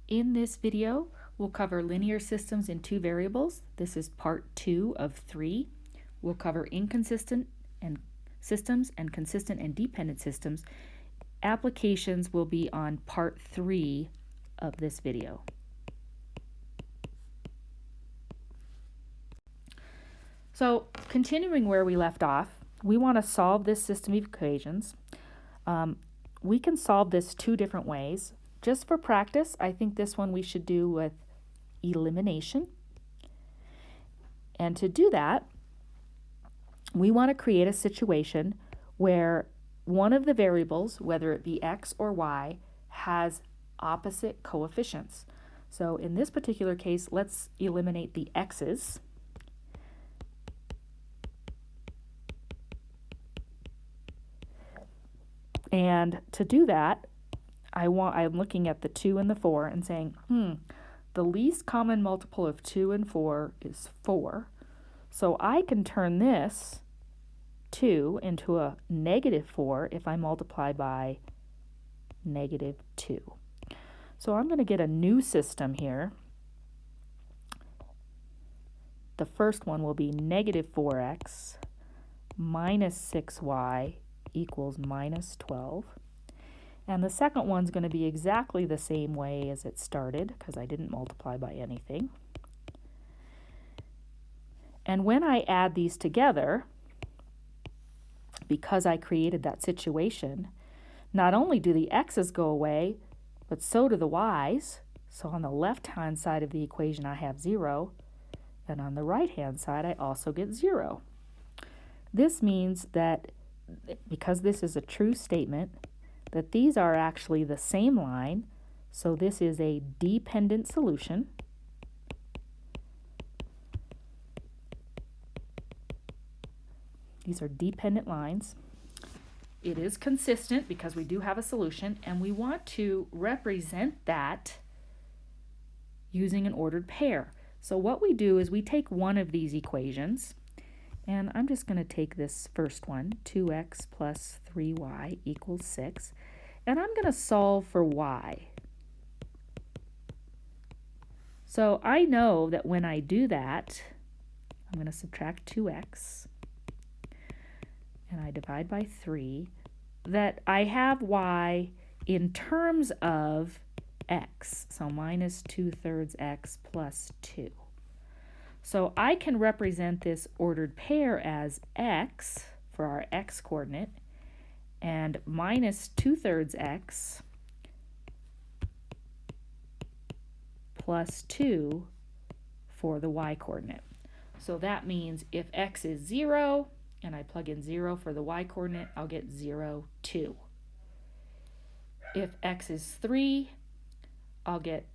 In this video, we'll cover linear systems in two variables. This is part 2 of 3. We'll cover inconsistent and systems and consistent and dependent systems. Applications will be on part 3 of this video. So, continuing where we left off, we want to solve this system of equations. We can solve this two different ways. Just for practice, I think this one we should do with elimination. And to do that, we want to create a situation where one of the variables, whether it be x or y, has opposite coefficients. So in this particular case, let's eliminate the x's. And to do that, I'm looking at the 2 and the 4 and saying, the least common multiple of 2 and 4 is 4. So I can turn this 2 into a negative 4 if I multiply by negative 2. So I'm going to get a new system here. The first one will be negative 4x minus 6y equals minus 12. And the second one's going to be exactly the same way as it started because I didn't multiply by anything. And when I add these together, because I created that situation, not only do the x's go away, but so do the y's. So on the left-hand side of the equation, I have 0, and on the right-hand side, I also get 0. This means that, because this is a true statement, that these are actually the same line, so this is a dependent solution. These are dependent lines. It is consistent because we do have a solution, and we want to represent that using an ordered pair. So what we do is we take one of these equations, and I'm just going to take this first one, 2x plus 3y equals 6, and I'm going to solve for y. So I know that when I do that, I'm going to subtract 2x, and I divide by 3, that I have y in terms of x, so minus 2/3 x plus 2. So I can represent this ordered pair as x for our x coordinate and minus 2/3 x plus 2 for the y coordinate. So that means if x is 0 and I plug in 0 for the y coordinate, I'll get 0, 2. If x is 3, I'll get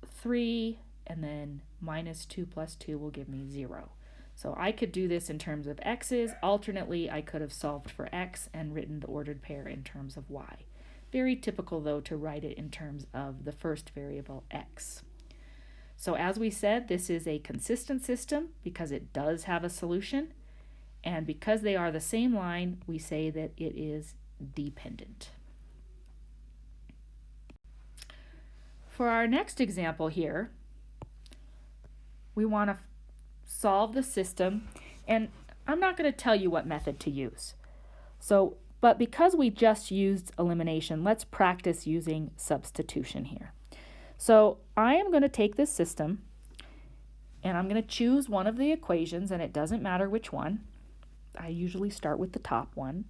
3, and then minus 2 plus 2 will give me 0. So I could do this in terms of x's. Alternately, I could have solved for x and written the ordered pair in terms of y. Very typical, though, to write it in terms of the first variable, x. So as we said, this is a consistent system because it does have a solution. And because they are the same line, we say that it is dependent. For our next example here, we want to solve the system, and I'm not going to tell you what method to use. But because we just used elimination, let's practice using substitution here. So I am going to take this system, and I'm going to choose one of the equations, and it doesn't matter which one. I usually start with the top one.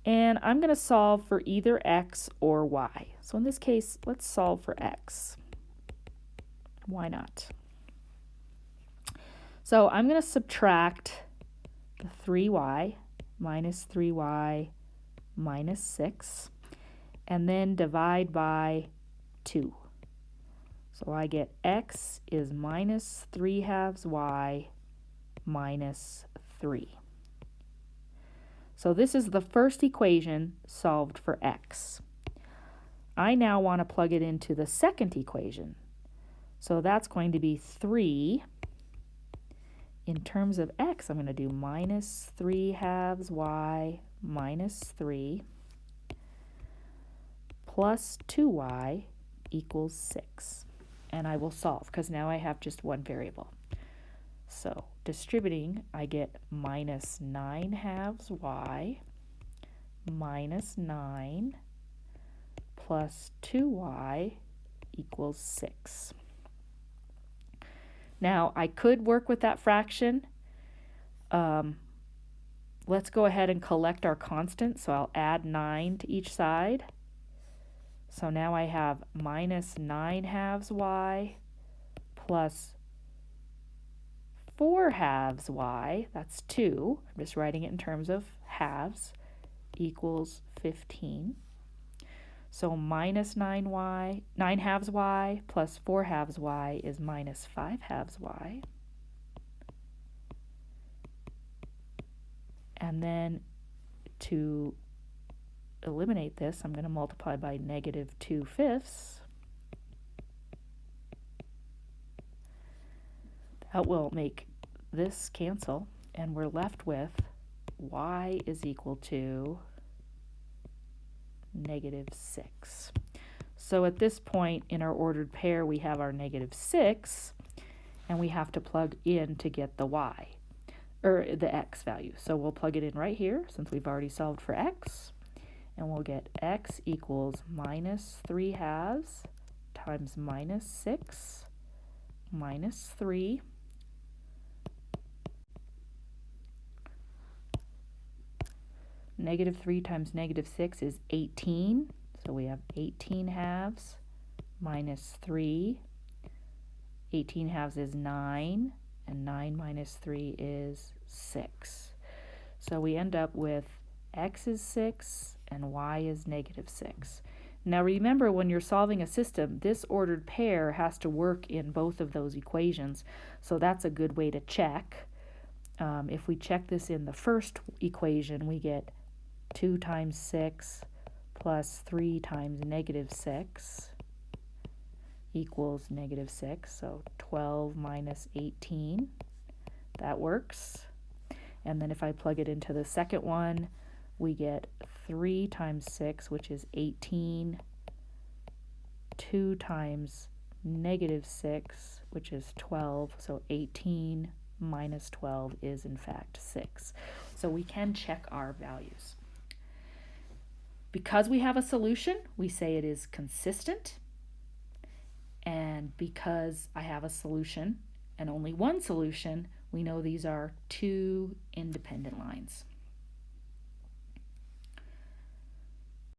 And I'm going to solve for either x or y. So in this case, let's solve for x. Why not? So I'm going to subtract the 3y minus 3y minus 6, and then divide by 2. So I get x is minus 3/2 y minus 3. So this is the first equation solved for x. I now want to plug it into the second equation. So that's going to be 3. In terms of x, I'm going to do minus 3/2 y minus 3 plus 2y equals 6. and I will solve because now I have just one variable. So distributing, I get minus 9/2 y minus 9 plus 2y equals 6. Now, I could work with that fraction. Let's go ahead and collect our constants. So I'll add 9 to each side. So now I have minus 9/2 y plus 4/2 y, that's 2. I'm just writing it in terms of halves, equals 15. So minus 9/2 y plus 4/2 y is minus 5/2 y. And then to eliminate this, I'm going to multiply by negative 2/5. That will make this cancel, and we're left with y is equal to negative 6. So at this point in our ordered pair, we have our negative 6, and we have to plug in to get the y, or the x value. So we'll plug it in right here, since we've already solved for x, and we'll get x equals minus 3/2 times minus 6 minus 3. Negative 3 times negative 6 is 18. So we have 18/2 minus 3. 18/2 is 9. And 9 minus 3 is 6. So we end up with x is 6 and y is negative 6. Now remember, when you're solving a system, this ordered pair has to work in both of those equations. So that's a good way to check. If we check this in the first equation, we get 2 times 6 plus 3 times negative 6 equals negative 6. So 12 minus 18, that works. And then if I plug it into the second one, we get 3 times 6, which is 18, 2 times negative 6, which is 12, so 18 minus 12 is in fact 6. So we can check our values. Because we have a solution, we say it is consistent. And because I have a solution and only one solution, we know these are two independent lines.